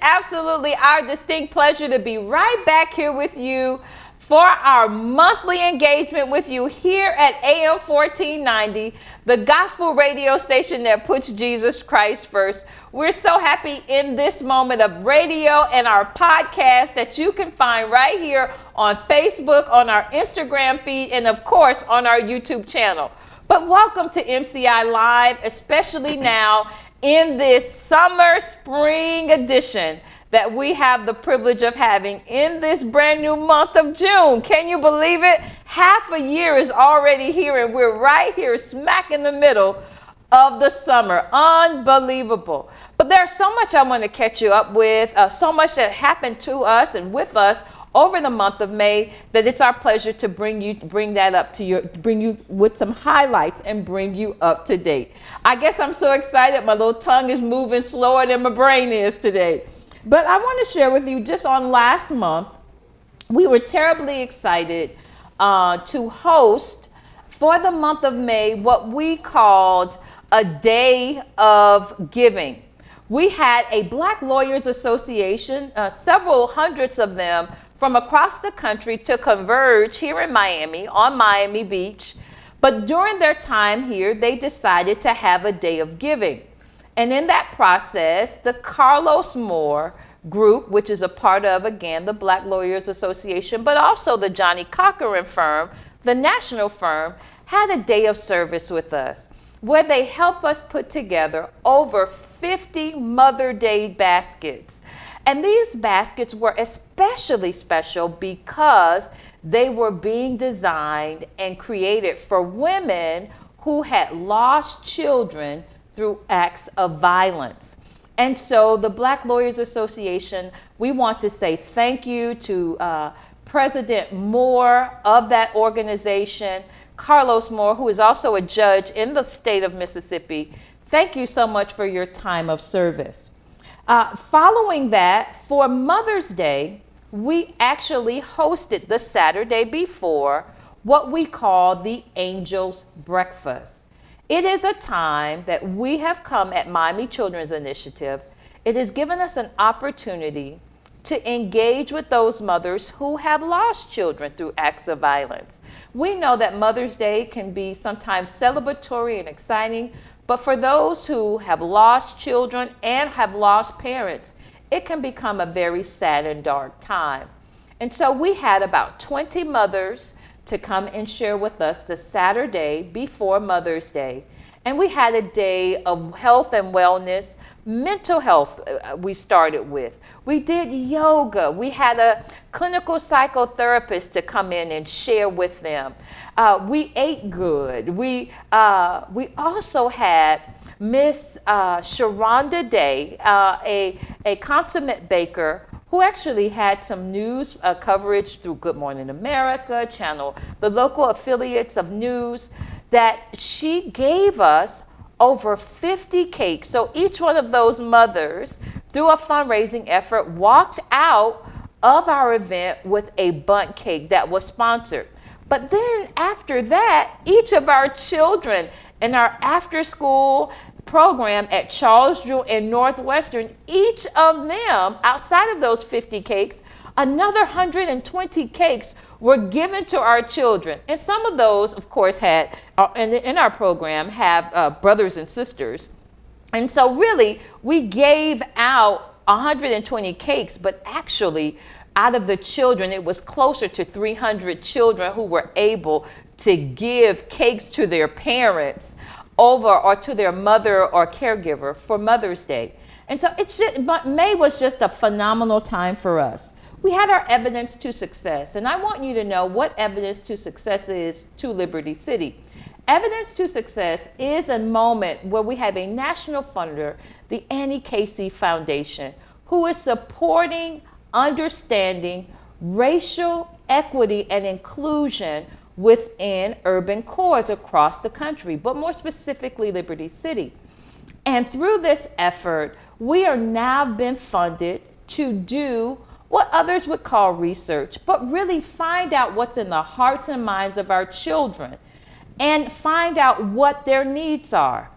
absolutely our distinct pleasure to be right back here with you for our monthly engagement with you here at AM 1490, the gospel radio station that puts Jesus Christ first. We're so happy in this moment of radio and our podcast that you can find right here on Facebook, on our Instagram feed, and of course on our YouTube channel. But welcome to MCI Live, especially now in this summer spring edition that we have the privilege of having in this brand new month of June. Can you believe it? Half a year is already here and we're right here smack in the middle of the summer. Unbelievable. But there's so much I want to catch you up with, so much that happened to us and with us over the month of May, that it's our pleasure to bring you with some highlights and bring you up to date. I guess I'm so excited. My little tongue is moving slower than my brain is today. But I want to share with you, just on last month, we were terribly excited to host for the month of May what we called a day of giving. We had a Black Lawyers Association, several hundreds of them from across the country, to converge here in Miami, on Miami Beach. But during their time here, they decided to have a day of giving. And in that process, the Carlos Moore Group, which is a part of, again, the Black Lawyers Association, but also the Johnny Cochran firm, the national firm, had a day of service with us where they helped us put together over 50 Mother Day baskets. And these baskets were especially special because they were being designed and created for women who had lost children through acts of violence. And so the Black Lawyers Association, we want to say thank you to President Moore of that organization, Carlos Moore, who is also a judge in the state of Mississippi. Thank you so much for your time of service. Following that, for Mother's Day, we actually hosted the Saturday before what we call the Angels Breakfast. It is a time that we have come at Miami Children's Initiative. It has given us an opportunity to engage with those mothers who have lost children through acts of violence. We know that Mother's Day can be sometimes celebratory and exciting, but for those who have lost children and have lost parents, it can become a very sad and dark time. And so we had about 20 mothers to come and share with us the Saturday before Mother's Day. And we had a day of health and wellness, mental health we started with. We did yoga. We had a clinical psychotherapist to come in and share with them. We ate good. We also had Miss Sharonda Day, a consummate baker, who actually had some news coverage through Good Morning America, channel, the local affiliates of news, that she gave us over 50 cakes. So each one of those mothers, through a fundraising effort, walked out of our event with a bundt cake that was sponsored. But then after that, each of our children in our after school program at Charles Drew and Northwestern, each of them, outside of those 50 cakes, another 120 cakes were given to our children. And some of those, of course, had, in our program, have brothers and sisters. And so really, we gave out 120 cakes, but actually, out of the children, it was closer to 300 children who were able to give cakes to their parents or to their mother or caregiver for Mother's Day. And so May was just a phenomenal time for us. We had our evidence to success, and I want you to know what evidence to success is to Liberty City. Evidence to success is a moment where we have a national funder, the Annie Casey Foundation, who is supporting, understanding racial equity and inclusion within urban cores across the country, but more specifically Liberty City. And through this effort, we are now been funded to do what others would call research, but really find out what's in the hearts and minds of our children and find out what their needs are.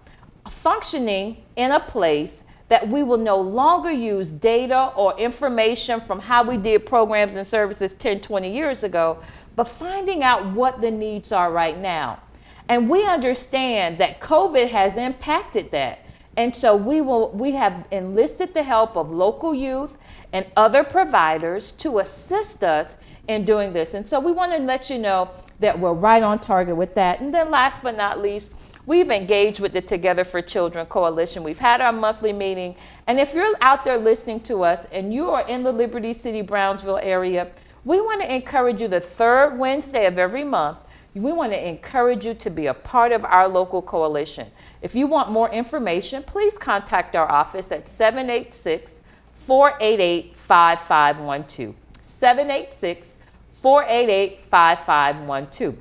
Functioning in a place that we will no longer use data or information from how we did programs and services 10, 20 years ago, but finding out what the needs are right now. And we understand that COVID has impacted that. And so we have enlisted the help of local youth and other providers to assist us in doing this. And so we want to let you know that we're right on target with that. And then last but not least, we've engaged with the Together for Children Coalition. We've had our monthly meeting. And if you're out there listening to us and you are in the Liberty City, Brownsville area, we want to encourage you the third Wednesday of every month. We want to encourage you to be a part of our local coalition. If you want more information, please contact our office at 786-488-5512. 786-488-5512.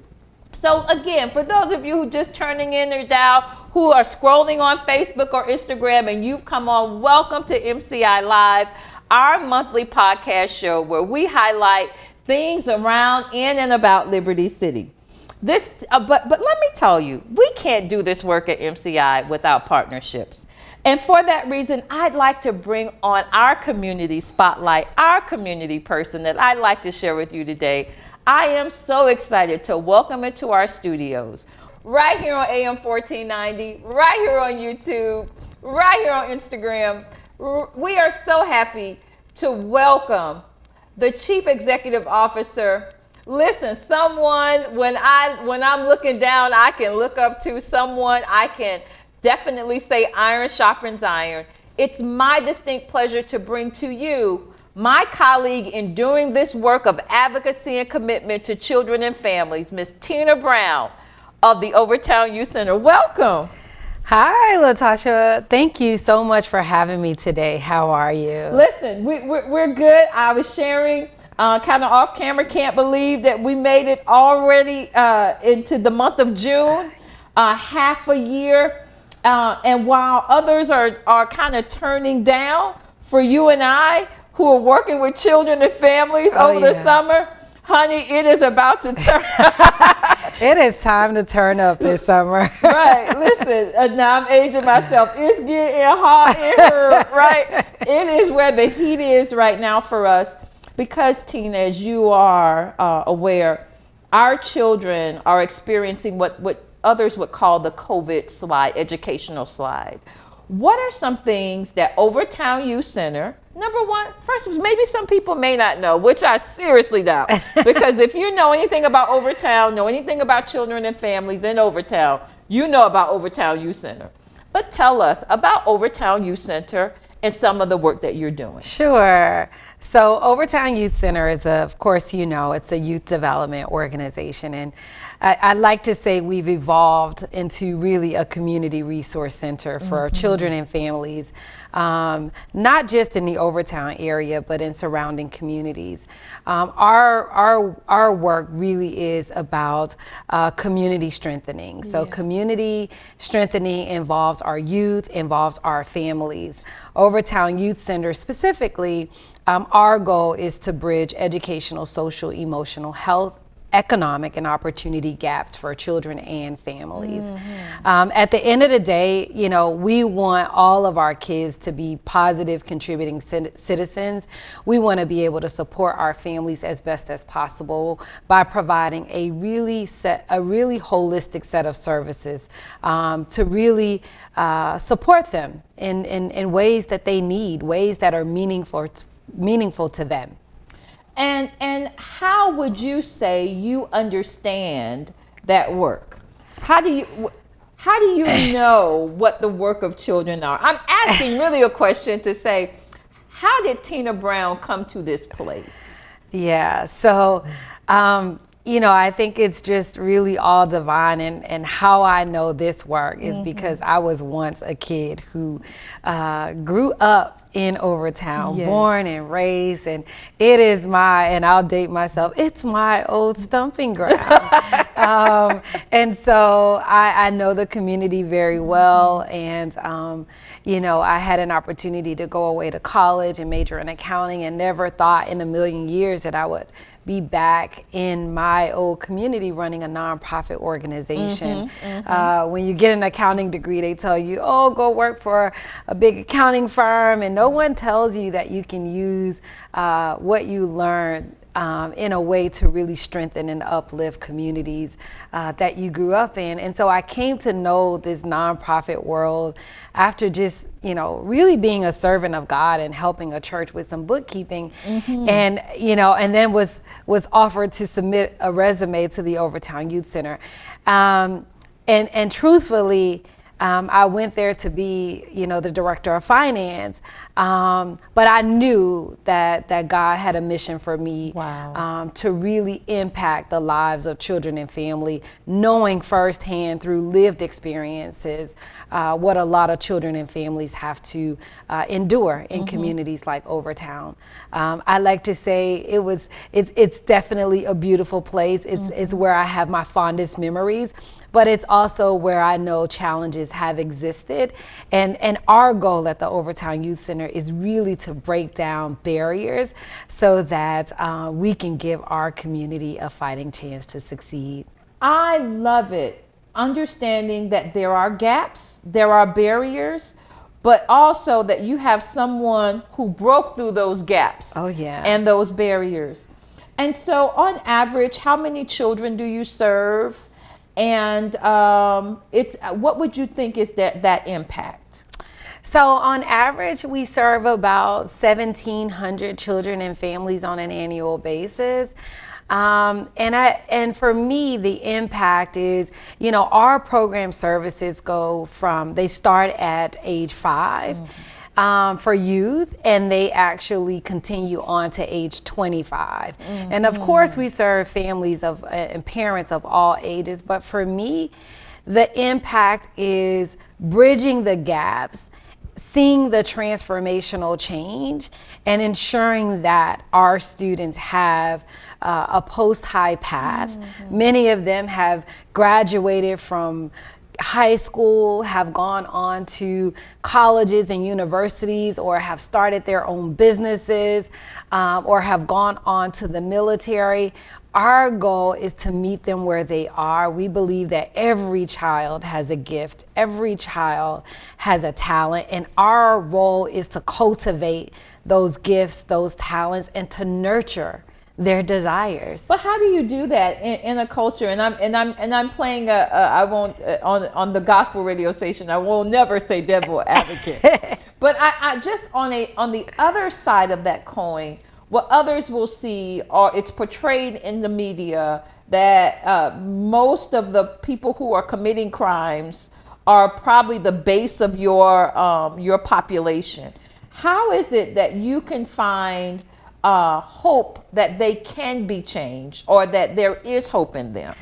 So again, for those of you who just turning in their dial, who are scrolling on Facebook or Instagram and you've come on, welcome to MCI Live, our monthly podcast show where we highlight things around, in, and about Liberty City. But let me tell you, we can't do this work at MCI without partnerships. And for that reason, I'd like to bring on our community spotlight, our community person that I'd like to share with you today. I am so excited to welcome into our studios, right here on AM 1490, right here on YouTube, right here on Instagram. We are so happy to welcome the Chief Executive Officer. Listen, someone, when I'm looking down, I can look up to someone. I can definitely say iron sharpens iron. It's my distinct pleasure to bring to you my colleague in doing this work of advocacy and commitment to children and families, Ms. Tina Brown of the Overtown Youth Center. Welcome. Hi, Latasha. Thank you so much for having me today. How are you? Listen, we're good. I was sharing kind of off camera, can't believe that we made it already into the month of June, half a year. And while others are kind of turning down, for you and I who are working with children and families over the summer, honey, it is about to turn. It is time to turn up this summer. Right. Listen, now I'm aging myself. It's getting hot in here, right? It is where the heat is right now for us. Because, Tina, as you are aware, our children are experiencing what others would call the COVID slide, educational slide. What are some things that Overtown Youth Center, number one, first, maybe some people may not know, which I seriously doubt. Because if you know anything about Overtown, know anything about children and families in Overtown, you know about Overtown Youth Center. But tell us about Overtown Youth Center and some of the work that you're doing. Sure. So Overtown Youth Center is, of course, you know, it's a youth development organization. And I'd like to say we've evolved into really a community resource center for children and families, not just in the Overtown area, but in surrounding communities. Our work really is about community strengthening. So community strengthening involves our youth, involves our families. Overtown Youth Center specifically, our goal is to bridge educational, social, emotional, health, economic, and opportunity gaps for children and families. At the end of the day, you know, we want all of our kids to be positive, contributing citizens. We want to be able to support our families as best as possible by providing a really holistic set of services to really support them in ways that they need, ways that are meaningful to them. And how would you say you understand that work? How do you know what the work of children are? I'm asking really a question to say, how did Tina Brown come to this place? Yeah, so you know, I think it's just really all divine, and how I know this work is because I was once a kid who grew up in Overtown, born and raised, and it is and I'll date myself, it's my old stomping ground. And so I know the community very well. And, I had an opportunity to go away to college and major in accounting, and never thought in a million years that I would be back in my old community running a nonprofit organization. When you get an accounting degree, they tell you, oh, go work for a big accounting firm. And no one tells you that you can use what you learned in a way to really strengthen and uplift communities that you grew up in. And so I came to know this nonprofit world after just, really being a servant of God and helping a church with some bookkeeping. And, and then was offered to submit a resume to the Overtown Youth Center. And truthfully, I went there to be, the director of finance, but I knew that God had a mission for me. To really impact the lives of children and family, knowing firsthand through lived experiences what a lot of children and families have to endure in communities like Overtown. I like to say it's definitely a beautiful place. It's where I have my fondest memories. But it's also where I know challenges have existed. And our goal at the Overtown Youth Center is really to break down barriers so that we can give our community a fighting chance to succeed. I love it. Understanding that there are gaps, there are barriers, but also that you have someone who broke through those gaps. And those barriers. And so on average, how many children do you serve? And what would you think is that impact? So on average, we serve about 1,700 children and families on an annual basis. And for me, the impact is, our program services they start at age 5. For youth, and they actually continue on to age 25. And of course, we serve families and parents of all ages. But for me, the impact is bridging the gaps, seeing the transformational change, and ensuring that our students have a post-high path. Many of them have graduated from high school, have gone on to colleges and universities, or have started their own businesses, or have gone on to the military. Our goal is to meet them where they are. We believe that every child has a gift, every child has a talent, and our role is to cultivate those gifts, those talents, and to nurture their desires. But how do you do that in a culture? And I'm playing I won't on the gospel radio station. I will never say devil advocate. But I just on the other side of that coin, what others will see, or it's portrayed in the media that most of the people who are committing crimes are probably the base of your population. How is it that you can find hope that they can be changed, or that there is hope in them?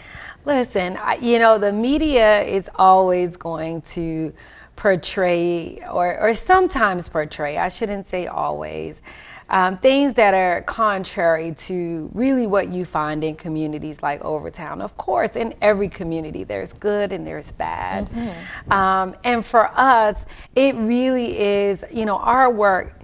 Listen, the media is always going to portray, or sometimes portray, I shouldn't say always, things that are contrary to really what you find in communities like Overtown. Of course, in every community, there's good and there's bad. And for us, it really is, our work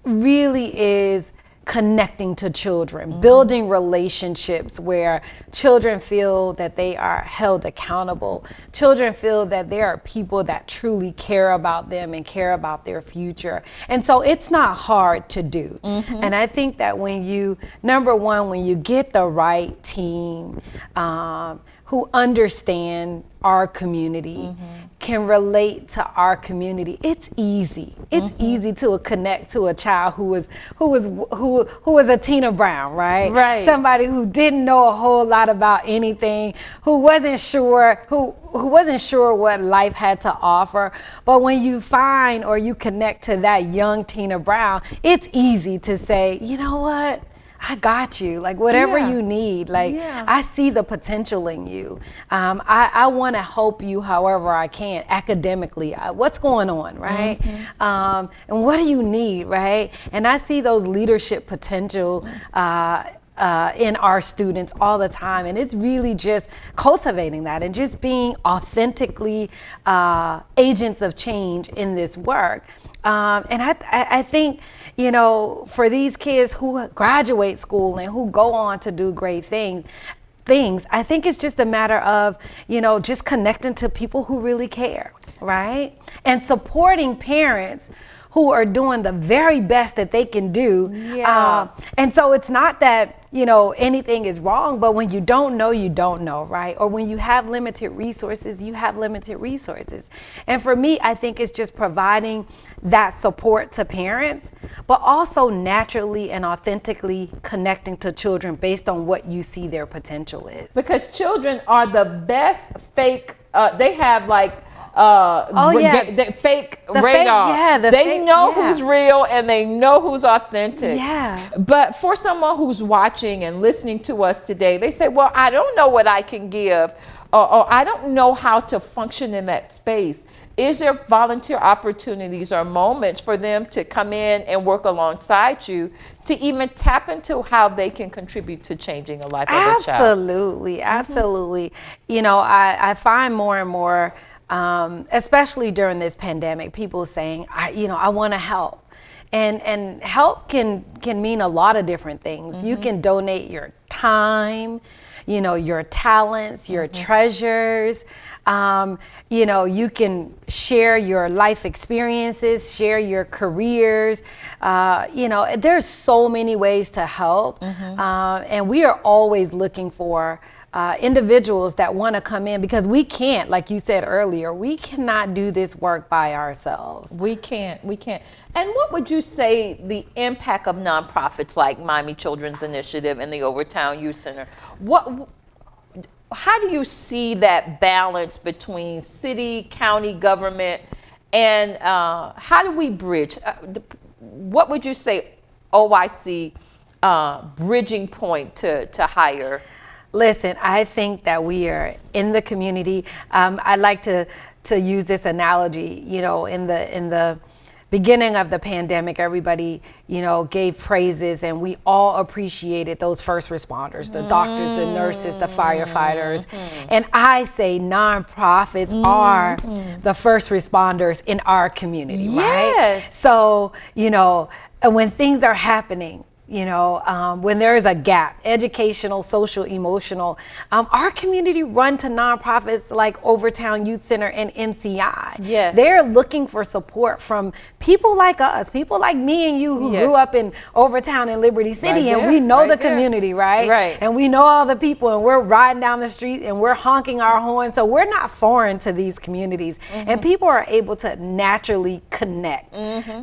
really is connecting to children, building relationships where children feel that they are held accountable. Children feel that there are people that truly care about them and care about their future. And so it's not hard to do. And I think that when you get the right team who understand our community, can relate to our community, it's easy. It's easy to connect to a child who was a Tina Brown, right? Right. Somebody who didn't know a whole lot about anything, who wasn't sure what life had to offer. But when you find or you connect to that young Tina Brown, it's easy to say, you know what? I got you, like whatever you need, like I see the potential in you. I want to help you however I can academically. What's going on, right? And what do you need, right? And I see those leadership potential in our students all the time. And it's really just cultivating that and just being authentically agents of change in this work. And I think, you know, for these kids who graduate school and who go on to do great things, I think it's just a matter of, you know, just connecting to people who really care, right? And supporting parents who are doing the very best that they can do. Yeah. And so it's not that, you know, anything is wrong, but when you don't know, you don't know, right? Or when you have limited resources, you have limited resources. And for me, I think it's just providing that support to parents, but also naturally and authentically connecting to children based on what you see their potential is. Because children are the best fake, they have like, fake radar. They know who's real and they know who's authentic. Yeah. But for someone who's watching and listening to us today, they say, well, I don't know what I can give, or I don't know how to function in that space. Is there volunteer opportunities or moments for them to come in and work alongside you to even tap into how they can contribute to changing a life of a child? Absolutely, absolutely. You know, I find more and more, especially during this pandemic, people saying, I want to help. And help can mean a lot of different things. You can donate your time, you know, your talents, your treasures. You know, you can share your life experiences, share your careers. You know, there's so many ways to help. And we are always looking for individuals that want to come in, because we can't, like you said earlier, we cannot do this work by ourselves. We can't. And what would you say the impact of nonprofits like Miami Children's Initiative and the Overtown Youth Center, how do you see that balance between city, county government, and how do we bridge? What would you say OYC bridging point to higher? Listen, I think that we are in the community. I like to use this analogy. You know, in the beginning of the pandemic, everybody, you know, gave praises, and we all appreciated those first responders, the doctors, the nurses, the firefighters. And I say nonprofits are the first responders in our community, right? Yes. So, you know, when things are happening, you know, when there is a gap, educational, social, emotional, our community run to nonprofits like Overtown Youth Center and MCI. Yes. They're looking for support from people like us, people like me and you who grew up in Overtown and Liberty City, and we know the community, right? Right. And we know all the people, and we're riding down the street and we're honking our horn. So we're not foreign to these communities. And people are able to naturally connect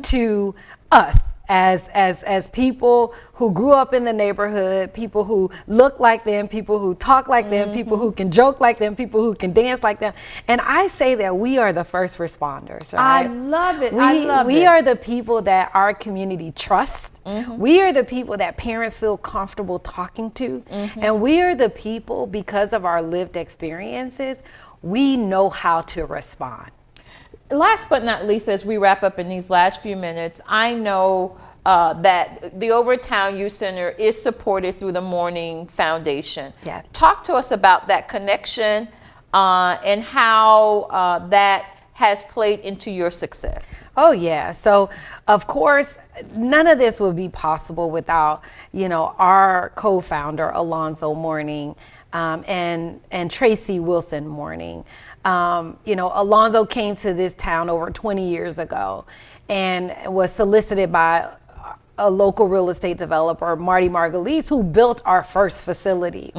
to us as people who grew up in the neighborhood, people who look like them, people who talk like them, people who can joke like them, people who can dance like them. And I say that we are the first responders, right? I love it. We are the people that our community trusts. We are the people that parents feel comfortable talking to. And we are the people, because of our lived experiences, we know how to respond. Last but not least, as we wrap up in these last few minutes, I know that the Overtown Youth Center is supported through the Morning Foundation. Yeah. Talk to us about that connection and how that has played into your success. Oh yeah. So of course, none of this would be possible without, you know, our co-founder Alonzo Mourning and Tracy Wilson Mourning. You know, Alonzo came to this town over 20 years ago and was solicited by a local real estate developer, Marty Margulies, who built our first facility.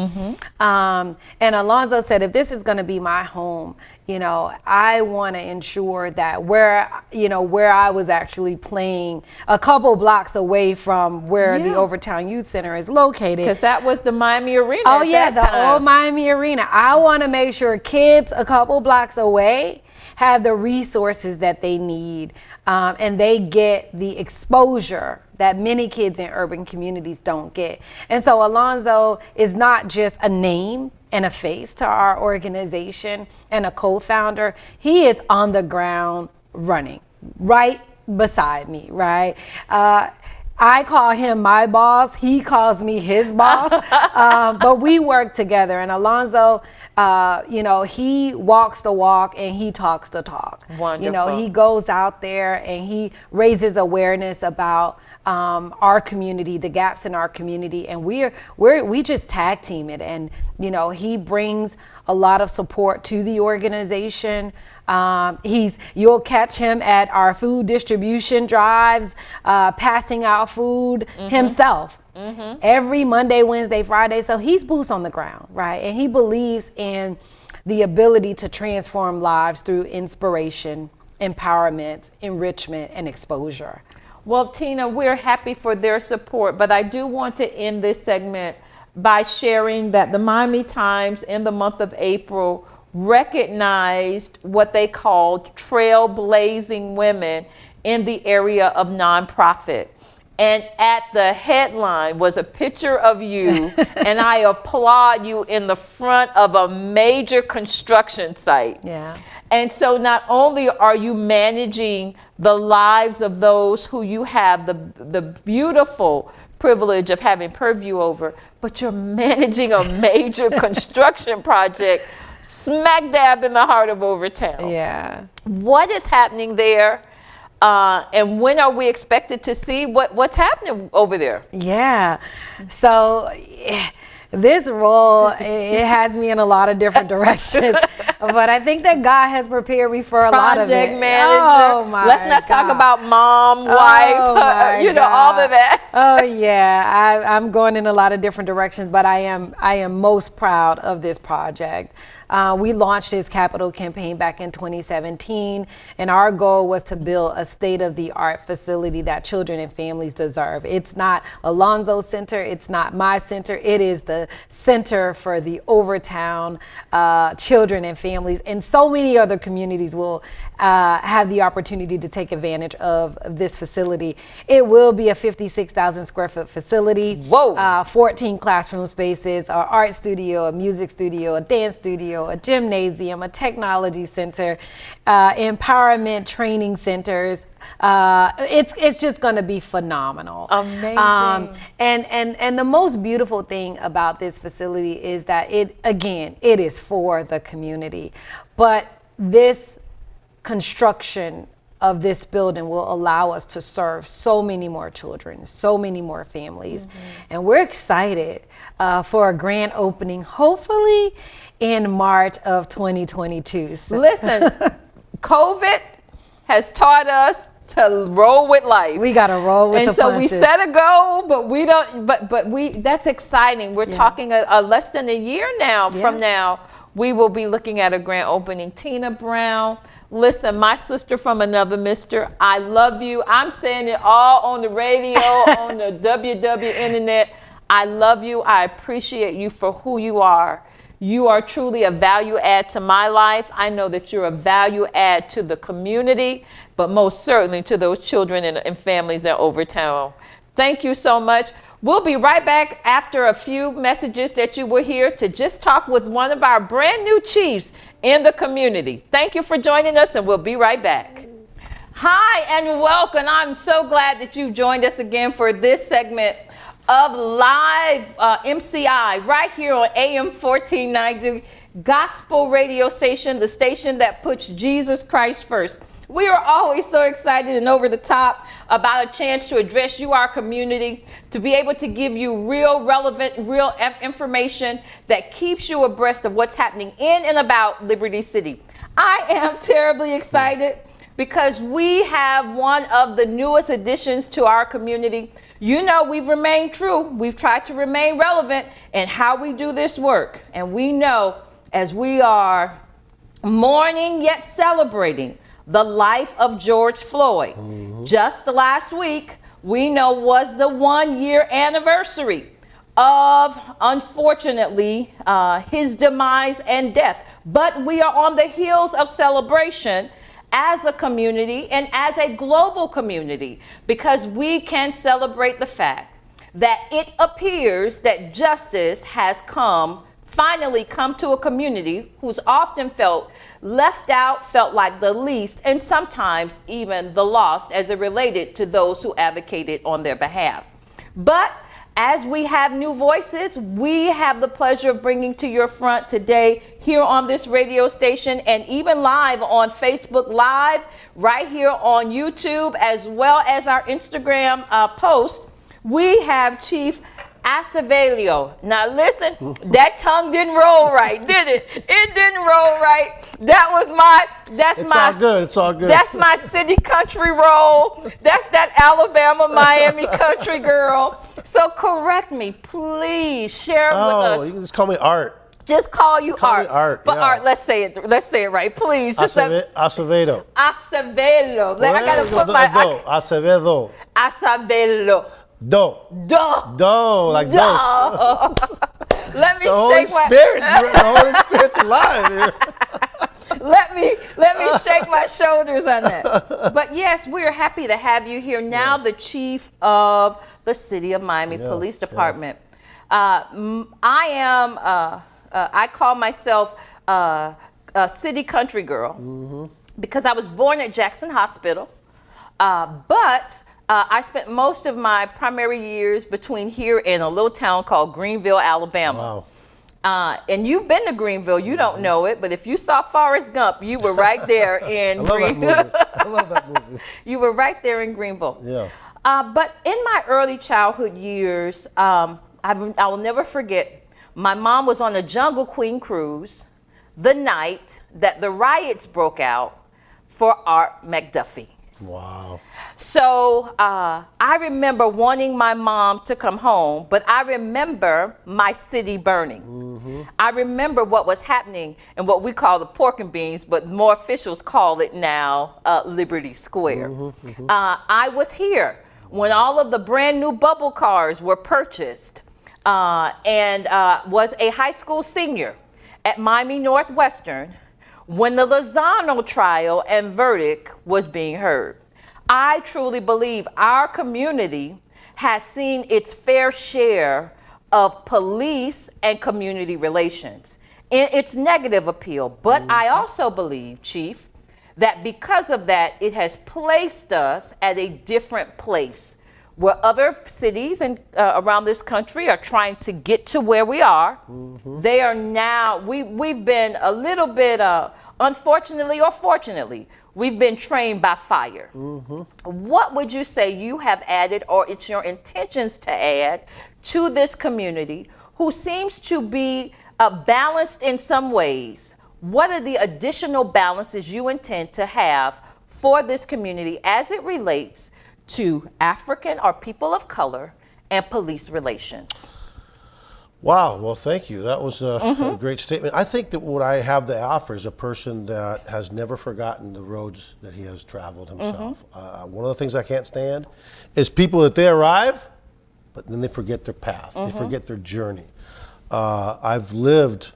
And Alonzo said, if this is going to be my home, you know, I want to ensure that where I was actually playing a couple blocks away from where the Overtown Youth Center is located. Because that was the Miami Arena. Oh yeah, the old Miami Arena. I want to make sure kids a couple blocks away have the resources that they need, and they get the exposure that many kids in urban communities don't get. And so Alonzo is not just a name and a face to our organization and a co-founder. He is on the ground running right beside me, right? I call him my boss. He calls me his boss. But we work together. And Alonzo, he walks the walk and he talks the talk. Wonderful. He goes out there and he raises awareness about our community, the gaps in our community, and we just tag team it. And he brings a lot of support to the organization. You'll catch him at our food distribution drives, passing out food himself. Every Monday, Wednesday, Friday. So he's boots on the ground, right? And he believes in the ability to transform lives through inspiration, empowerment, enrichment, and exposure. Well, Tina, we're happy for their support, but I do want to end this segment by sharing that the Miami Times in the month of April recognized what they called trailblazing women in the area of nonprofit. And at the headline was a picture of you, and I applaud you in the front of a major construction site. Yeah. And so not only are you managing the lives of those who you have the beautiful privilege of having purview over, but you're managing a major construction project smack dab in the heart of Overtown. Yeah. What is happening there? And when are we expected to see what's happening over there? Yeah. So this role, it has me in a lot of different directions, but I think that God has prepared me for a lot of it. Project manager. Oh my Let's not talk God. about mom, wife, all of that. Oh yeah, I'm going in a lot of different directions, but I am most proud of this project. We launched this capital campaign back in 2017, and our goal was to build a state-of-the-art facility that children and families deserve. It's not Alonzo Center, it's not my center, it is the center for the Overtown children and families, and so many other communities will have the opportunity to take advantage of this facility. It will be a 56,000 square foot facility. Whoa. 14 classroom spaces, an art studio, a music studio, a dance studio, a gymnasium, a technology center, empowerment training centers. It's just going to be phenomenal. Amazing. And the most beautiful thing about this facility is that it is for the community, but this construction of this building will allow us to serve so many more children, so many more families. And we're excited for a grand opening, hopefully in March of 2022. So. Listen, COVID has taught us to roll with life. We got to roll with the punches. And so we set a goal, but we don't, that's exciting. We're talking a less than a year now from now, we will be looking at a grand opening. Tina Brown, listen, my sister from another mister, I love you. I'm saying it all on the radio, on the WW internet. I love you. I appreciate you for who you are. You are truly a value add to my life. I know that you're a value add to the community, but most certainly to those children and families in Overtown. Thank you so much. We'll be right back after a few messages that you will hear to just talk with one of our brand new chiefs in the community. Thank you for joining us, and we'll be right back. Hi and welcome. I'm so glad that you joined us again for this segment of live MCI right here on AM 1490 Gospel Radio Station, the station that puts Jesus Christ first. We are always so excited and over the top about a chance to address you, our community, to be able to give you real, relevant, real information that keeps you abreast of what's happening in and about Liberty City. I am terribly excited because we have one of the newest additions to our community. You know, we've remained true. We've tried to remain relevant in how we do this work. And we know as we are mourning yet celebrating the life of George Floyd. Just last week, we know was the 1 year anniversary of, unfortunately, his demise and death. But we are on the heels of celebration as a community and as a global community, because we can celebrate the fact that it appears that justice has come finally come to a community who's often felt left out, felt like the least, and sometimes even the lost as it related to those who advocated on their behalf. But as we have new voices, we have the pleasure of bringing to your front today here on this radio station and even live on Facebook Live, right here on YouTube, as well as our Instagram post. We have Chief Acevedo. Now listen, that tongue didn't roll right, did it? It didn't roll right. It's all good. It's all good. That's my city country roll. That's that Alabama, Miami country girl. So correct me, please. Share with us. Oh, you can just call me Art. Just call you Call Art. me Art, But yeah. Art, let's say it right, please. Just Acevedo. Acevedo. I gotta put my Acevedo. Acevedo. Like dos. Let me The Holy shake my Spirit. The Holy Spirit's alive here. let me shake my shoulders on that. But yes, we are happy to have you here now, the chief of the City of Miami Police Department. I call myself a city country girl because I was born at Jackson Hospital, but I spent most of my primary years between here and a little town called Greenville, Alabama. Wow. And you've been to Greenville, you don't know it, but if you saw Forrest Gump, you were right there in Greenville. I love that movie. You were right there in Greenville. Yeah. But in my early childhood years, I will never forget, my mom was on a Jungle Queen cruise the night that the riots broke out for Art McDuffie. Wow. So I remember wanting my mom to come home, but I remember my city burning. I remember what was happening in what we call the pork and beans, but more officials call it now Liberty Square. I was here when all of the brand new bubble cars were purchased and was a high school senior at Miami Northwestern when the Lozano trial and verdict was being heard. I truly believe our community has seen its fair share of police and community relations in its negative appeal. But I also believe, Chief, that because of that, it has placed us at a different place where other cities and around this country are trying to get to where we are. They are now, we've been a little bit, unfortunately or fortunately, we've been trained by fire. What would you say you have added, or it's your intentions to add, to this community who seems to be balanced in some ways? What are the additional balances you intend to have for this community as it relates to African or people of color and police relations? Wow. Well, thank you. That was a great statement. I think that what I have to offer is a person that has never forgotten the roads that he has traveled himself. One of the things I can't stand is people that they arrive, but then they forget their path. They forget their journey. I've lived,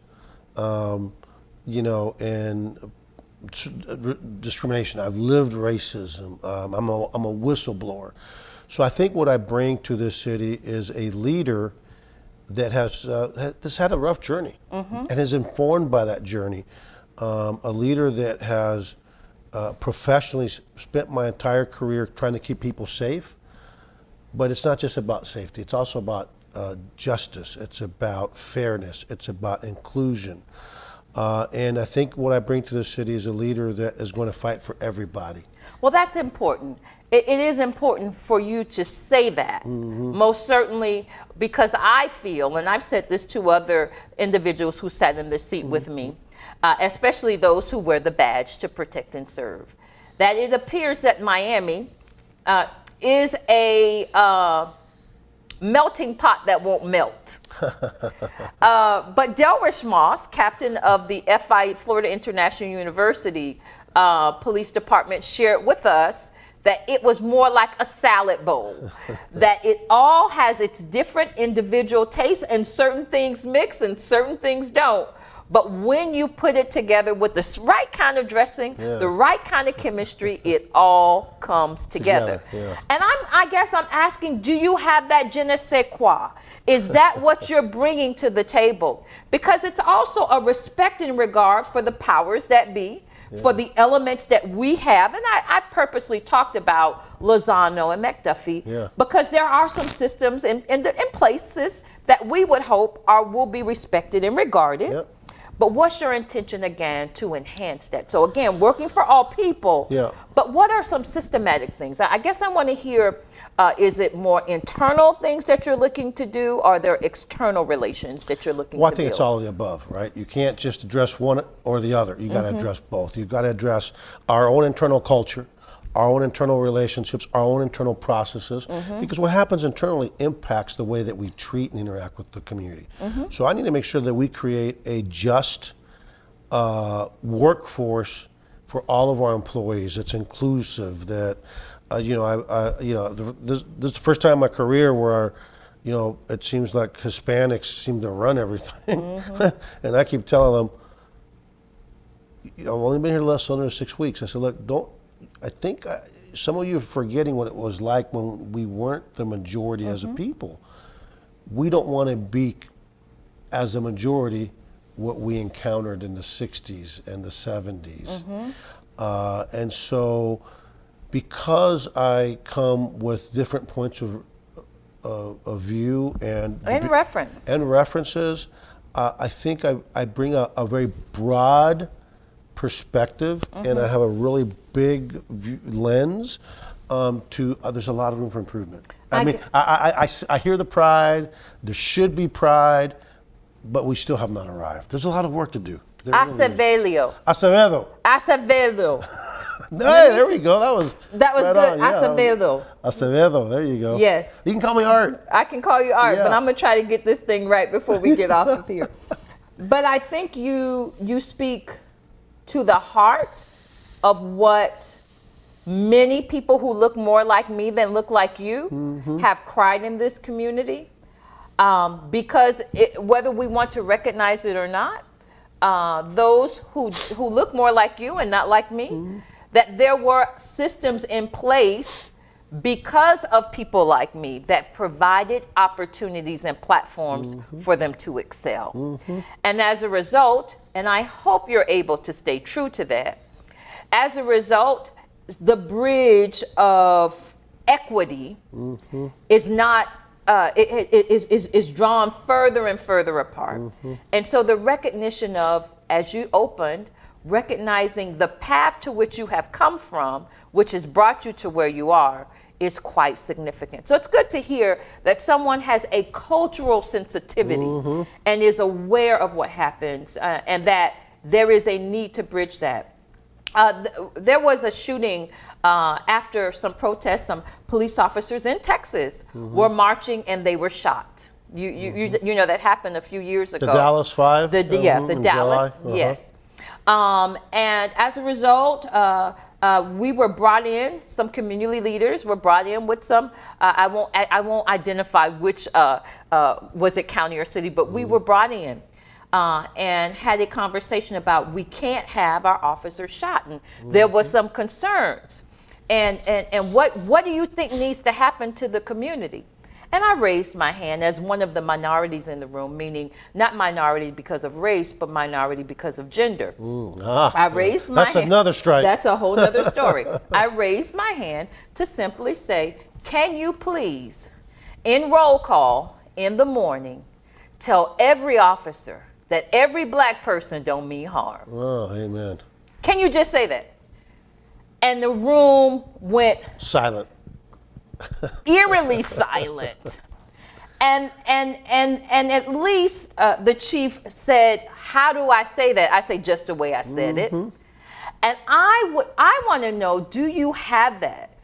in discrimination. I've lived racism. I'm a whistleblower. So I think what I bring to this city is a leader that has had a rough journey and is informed by that journey. A leader that has professionally spent my entire career trying to keep people safe, but it's not just about safety. It's also about justice. It's about fairness. It's about inclusion. And I think what I bring to the city is a leader that is going to fight for everybody. Well, that's important. It is important for you to say that, most certainly, because I feel, and I've said this to other individuals who sat in the seat with me, especially those who wear the badge to protect and serve, that it appears that Miami is a melting pot that won't melt. But Delrish Moss, captain of the FI, Florida International University Police Department, shared with us that it was more like a salad bowl, that it all has its different individual tastes and certain things mix and certain things don't. But when you put it together with the right kind of dressing, the right kind of chemistry, it all comes together. Yeah. And I guess I'm asking, do you have that je ne sais quoi? Is that what you're bringing to the table? Because it's also a respect and regard for the powers that be, for the elements that we have. And I purposely talked about Lozano and McDuffie because there are some systems in places that we would hope will be respected and regarded. But what's your intention, again, to enhance that? So, again, working for all people. But what are some systematic things? I guess I want to hear, is it more internal things that you're looking to do, or are there external relations that you're looking to build? Well, I think it's all of the above, right? You can't just address one or the other. You got to address both. You've got to address our own internal culture, our own internal relationships, our own internal processes, because what happens internally impacts the way that we treat and interact with the community. So I need to make sure that we create a just workforce for all of our employees. It's inclusive. That this is the first time in my career where it seems like Hispanics seem to run everything, and I keep telling them, I've only been here less than 6 weeks. I said, look, I think some of you are forgetting what it was like when we weren't the majority as a people. We don't want to be, as a majority, what we encountered in the 60s and the 70s. And so, because I come with different points of view and references, I think I bring a very broad perspective, and I have a really big lens to there's a lot of room for improvement. I hear the pride. There should be pride, but we still have not arrived. There's a lot of work to do. Acevedo. Hey, there we go. That was right good. Acevedo. Acevedo. There you go. Yes. You can call me Art. I can call you Art, but I'm gonna try to get this thing right before we get off of here. But I think you speak to the heart of what many people who look more like me than look like you have cried in this community, because whether we want to recognize it or not, those who look more like you and not like me, that there were systems in place because of people like me that provided opportunities and platforms for them to excel. And as a result, and I hope you're able to stay true to that, as a result, the bridge of equity is not is drawn further and further apart. And so the recognition of, as you opened, recognizing the path to which you have come from, which has brought you to where you are, is quite significant. So it's good to hear that someone has a cultural sensitivity and is aware of what happens, and that there is a need to bridge that. There was a shooting after some protests. Some police officers in Texas were marching and they were shot. You know that happened a few years ago. The Dallas 5? The Dallas, yes. And as a result, we were brought in, some community leaders were brought in with some, I won't identify which, was it county or city, but we were brought in and had a conversation about we can't have our officers shot. And there was some concerns. And what do you think needs to happen to the community? And I raised my hand as one of the minorities in the room, meaning not minority because of race, but minority because of gender. I raised my hand. That's another strike. That's a whole other story. I raised my hand to simply say, can you please, in roll call in the morning, tell every officer that every black person don't mean harm? Oh, amen. Can you just say that? And the room went silent. Eerily silent. And at least the chief said, how do I say that? I say just the way I said it. And I want to know, do you have that?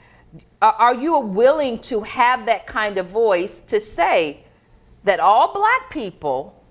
Are you willing to have that kind of voice to say that all black people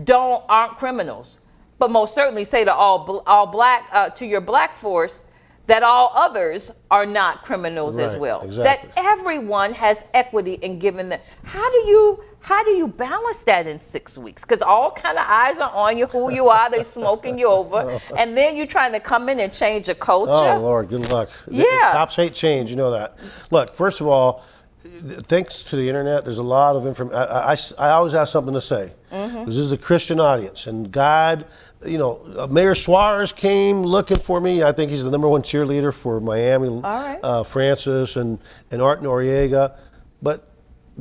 aren't criminals, but most certainly say to all black to your black force that all others are not criminals as Right, well. exactly. That everyone has equity in giving them. How do you balance that in 6 weeks? Because all kind of eyes are on you, who you are, they smoking you over, and then you're trying to come in and change a culture. Oh Lord, good luck. Yeah. Cops hate change, you know that. Look, first of all, thanks to the internet, there's a lot of information. I always have something to say. This is a Christian audience, and God, you know, Mayor Suarez came looking for me. I think he's the #1 cheerleader for Miami. All right. Francis and Art Noriega, but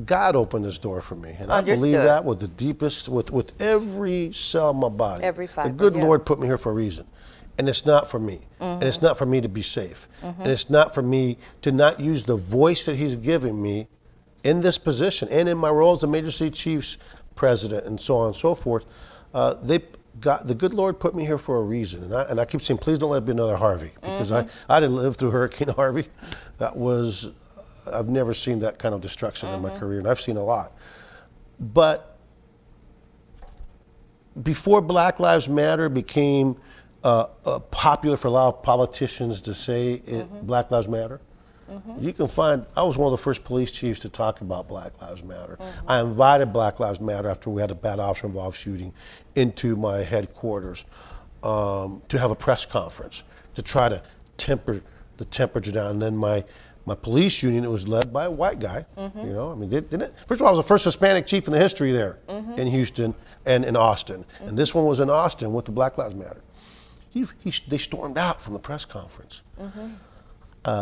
God opened this door for me, and I believe Understood. that with the deepest, with every cell of my body. Every fiber, the good yeah. Lord put me here for a reason. And it's not for me. And it's not for me to be safe. And it's not for me to not use the voice that he's giving me in this position and in my role as the Major City Chiefs president and so on and so forth. The good Lord put me here for a reason. And I keep saying, please don't let it be another Harvey, because I didn't live through Hurricane Harvey. I've never seen that kind of destruction in my career, and I've seen a lot. But before Black Lives Matter became popular for a lot of politicians to say Black Lives Matter, you can find, I was one of the first police chiefs to talk about Black Lives Matter. I invited Black Lives Matter after we had a bad officer-involved shooting into my headquarters to have a press conference to try to temper the temperature down. And then my police union, it was led by a white guy. You know, I mean, first of all, I was the first Hispanic chief in the history there in Houston and in Austin. And this one was in Austin with the Black Lives Matter. They stormed out from the press conference.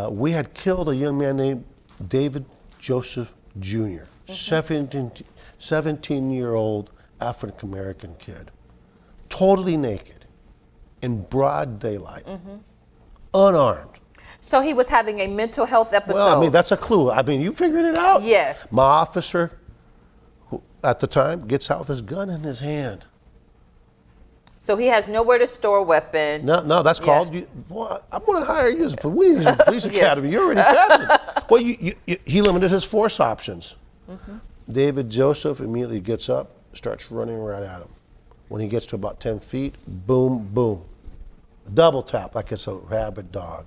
We had killed a young man named David Joseph Jr., 17-year-old African-American kid, totally naked, in broad daylight, unarmed. So he was having a mental health episode. Well, I mean, that's a clue. I mean, you figured it out. Yes. My officer, who, at the time, gets out with his gun in his hand. So he has nowhere to store a weapon. No, that's called. Boy, I'm going to hire you as a police academy. You're already passing. Well, he limited his force options. David Joseph immediately gets up, starts running right at him. When he gets to about 10 feet, boom, boom, double tap like it's a rabid dog.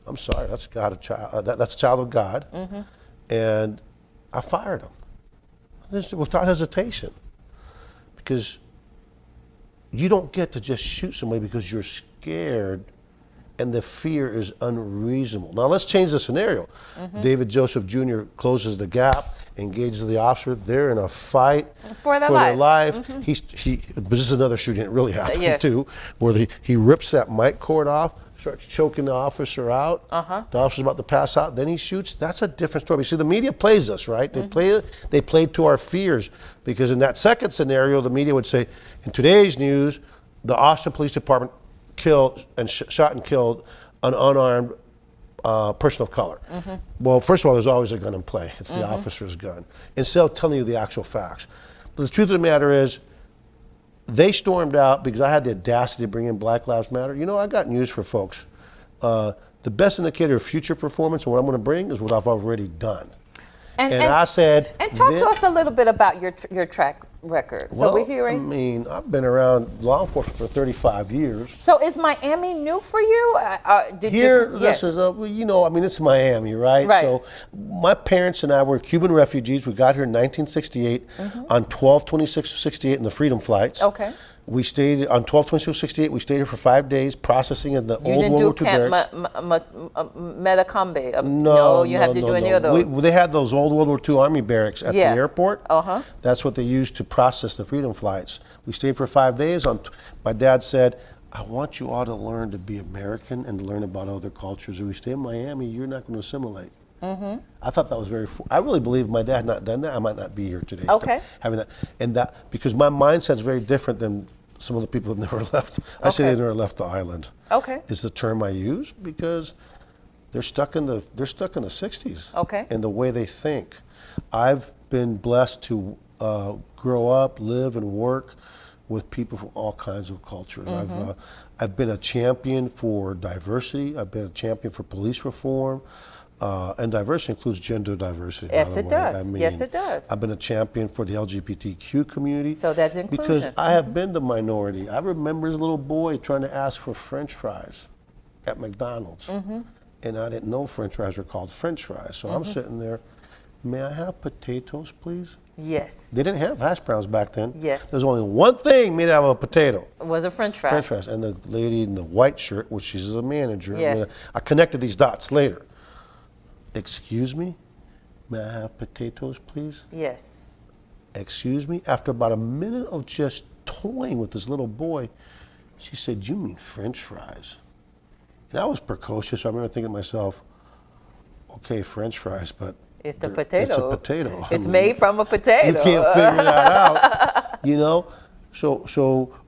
I'm sorry, that's God, that's a child of God, and I fired him without hesitation, because you don't get to just shoot somebody because you're scared and the fear is unreasonable. Now let's change the scenario. David Joseph Jr. closes the gap, engages the officer. They're in a fight for their life. But this is another shooting that really happened too, where he rips that mic cord off, starts choking the officer out. The officer's about to pass out, then he shoots. That's a different story. You see, the media plays us, right? They play to our fears, because in that second scenario, the media would say, in today's news, the Austin Police Department killed and shot and killed an unarmed person of color. Well, first of all, there's always a gun in play. It's the officer's gun, instead of telling you the actual facts. But the truth of the matter is, they stormed out because I had the audacity to bring in Black Lives Matter. You know, I got news for folks. The best indicator of future performance and what I'm going to bring is what I've already done. And I said... And talk to us a little bit about your track record. So we're hearing... I mean, I've been around law enforcement for 35 years. So is Miami new for you? This is, you know, I mean, it's Miami, right? So my parents and I were Cuban refugees. We got here in 1968 on 12/26/68 in the Freedom Flights. Okay. We stayed on 12/26/68. We stayed here for 5 days, processing in the old World War II barracks. Metacombe. No, you have to do any of those. They had those old World War II Army barracks at the airport. Uh-huh. That's what they used to process the Freedom Flights. We stayed for 5 days. My dad said, I want you all to learn to be American and to learn about other cultures. If we stay in Miami, you're not going to assimilate. I thought that was I really believe if my dad had not done that, I might not be here today. Okay. Having that, because my mindset's very different than some of the people who've never left. I say they've never left the island. Okay. Is the term I use, because they're stuck in the 60s. Okay. In the way they think. I've been blessed to grow up, live, and work with people from all kinds of cultures. I've been a champion for diversity. I've been a champion for police reform. And diversity includes gender diversity. Yes, it does. I mean, Yes, it does. I've been a champion for the LGBTQ community. So that's inclusion. Because I have been the minority. I remember as a little boy trying to ask for French fries at McDonald's. And I didn't know French fries were called French fries. So I'm sitting there, may I have potatoes, please? Yes. They didn't have hash browns back then. Yes. There's only one thing made out of a potato. Was a French fry. French fries. And the lady in the white shirt, which she's a manager. Yes. I connected these dots later. Excuse me? May I have potatoes, please? Yes. Excuse me? After about a minute of just toying with this little boy, she said, you mean French fries? And I was precocious. I remember thinking to myself, okay, French fries, but It's the potato. it's a potato. It's made from a potato. You can't figure that out, you know?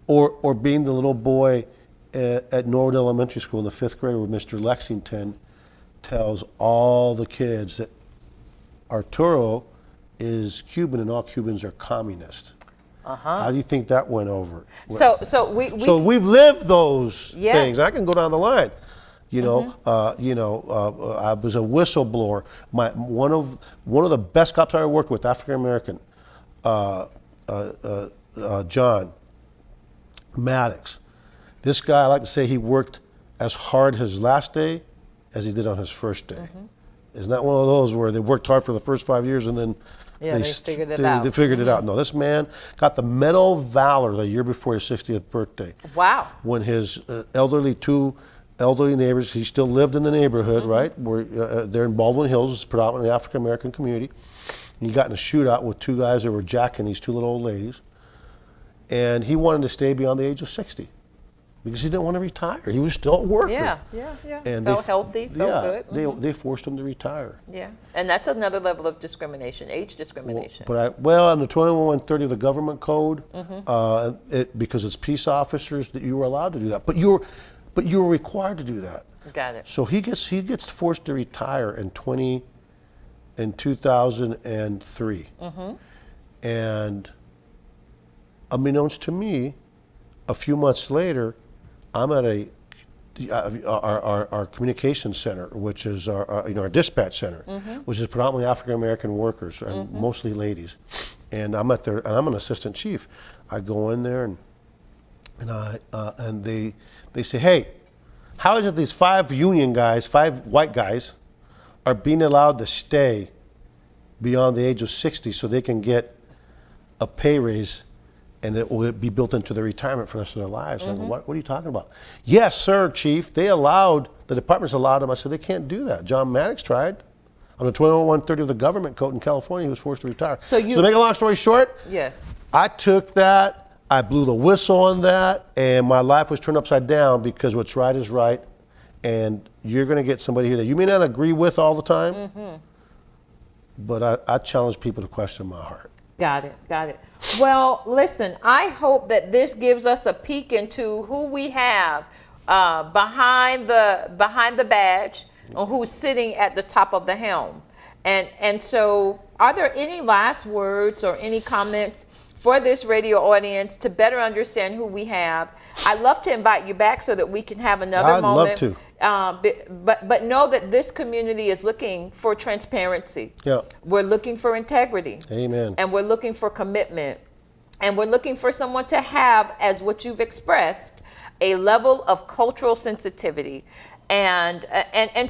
Or being the little boy at Norwood Elementary School in the 5th grade where Mr. Lexington tells all the kids that Arturo is Cuban and all Cubans are communist. How do you think that went over? So we've lived those Yes. things. I can go down the line. I was a whistleblower. One of the best cops I ever worked with, African American, John Maddox. This guy, I like to say, he worked as hard his last day as he did on his first day. It's not one of those where they worked hard for the first 5 years and then they figured it out. They figured it out. No, this man got the Medal of Valor the year before his 60th birthday. Wow. When his two elderly neighbors, he still lived in the neighborhood, right? Where they're in Baldwin Hills, it's predominantly African American community. And he got in a shootout with two guys that were jacking these two little old ladies. And he wanted to stay beyond the age of 60 because he didn't want to retire. He was still a worker. Yeah. And felt healthy, felt good. They forced him to retire. Yeah, and that's another level of discrimination, age discrimination. On the 2130 of the government code, because it's peace officers that you were allowed to do that, but you were required to do that. Got it. So he gets forced to retire in 2003, and unbeknownst to me, a few months later, I'm at our communications center, which is our dispatch center, which is predominantly African American workers and mostly ladies. And I'm an assistant chief. I go in there and they say, hey, how is it these 5 union guys, 5 white guys, are being allowed to stay beyond the age of 60 so they can get a pay raise and it will be built into their retirement for the rest of their lives? I go, what are you talking about? Yes, sir, Chief. The department's allowed them. I said, they can't do that. John Maddox tried. On the 2130 of the government code in California, he was forced to retire. So to make a long story short, yes, I took that, I blew the whistle on that, and my life was turned upside down because what's right is right, and you're going to get somebody here that you may not agree with all the time, but I challenge people to question my heart. Got it. Well, listen, I hope that this gives us a peek into who we have behind the badge, or who's sitting at the top of the helm. And so, are there any last words or any comments for this radio audience to better understand who we have? I'd love to invite you back so that we can have another moment. I'd love to. But know that this community is looking for transparency. Yeah. We're looking for integrity. Amen. And we're looking for commitment. And we're looking for someone to have, as what you've expressed, a level of cultural sensitivity. And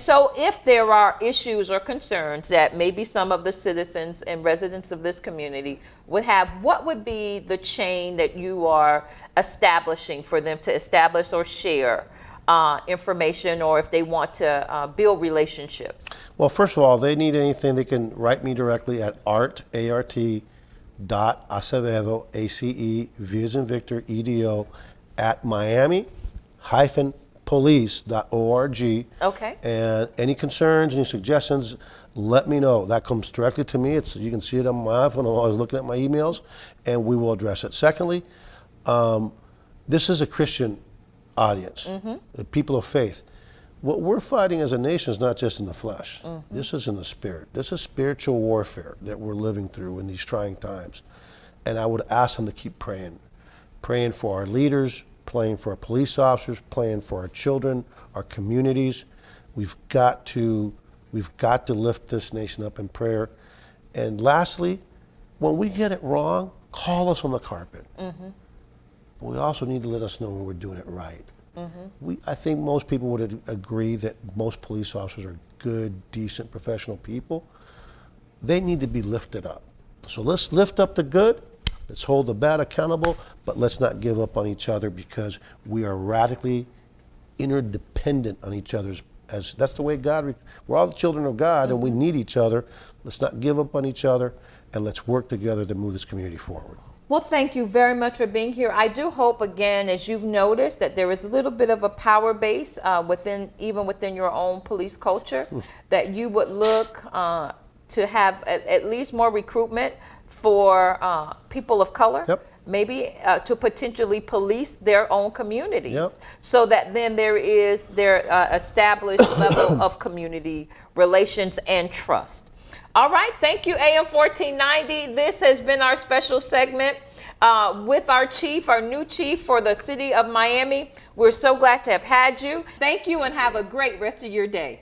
so if there are issues or concerns that maybe some of the citizens and residents of this community would have, what would be the chain that you are establishing for them to establish or share information, or if they want to build relationships? Well, first of all, if they need anything, they can write me directly at art.acevedo, A-C-E, V as in Victor, E-D-O, at Miami-police.org. Okay. And any concerns, any suggestions, let me know. That comes directly to me. You can see it on my iPhone. I'm always looking at my emails, and we will address it. Secondly, this is a Christian audience, the people of faith. What we're fighting as a nation is not just in the flesh. This is in the spirit. This is spiritual warfare that we're living through in these trying times. And I would ask them to keep praying for our leaders, praying for our police officers, praying for our children, our communities. We've got to lift this nation up in prayer. And lastly, when we get it wrong, call us on the carpet. But we also need to let us know when we're doing it right. I think most people would agree that most police officers are good, decent, professional people. They need to be lifted up. So let's lift up the good, let's hold the bad accountable, but let's not give up on each other, because we are radically interdependent on each other's, as that's the way God, we're all the children of God, and we need each other. Let's not give up on each other, and let's work together to move this community forward. Well, thank you very much for being here. I do hope, again, as you've noticed, that there is a little bit of a power base even within your own police culture, that you would look to have at least more recruitment for people of color. Yep. Maybe to potentially police their own communities, Yep. so that then there is their established level of community relations and trust. All right, thank you, AM 1490. This has been our special segment with our chief, our new chief for the city of Miami. We're so glad to have had you. Thank you, and have a great rest of your day.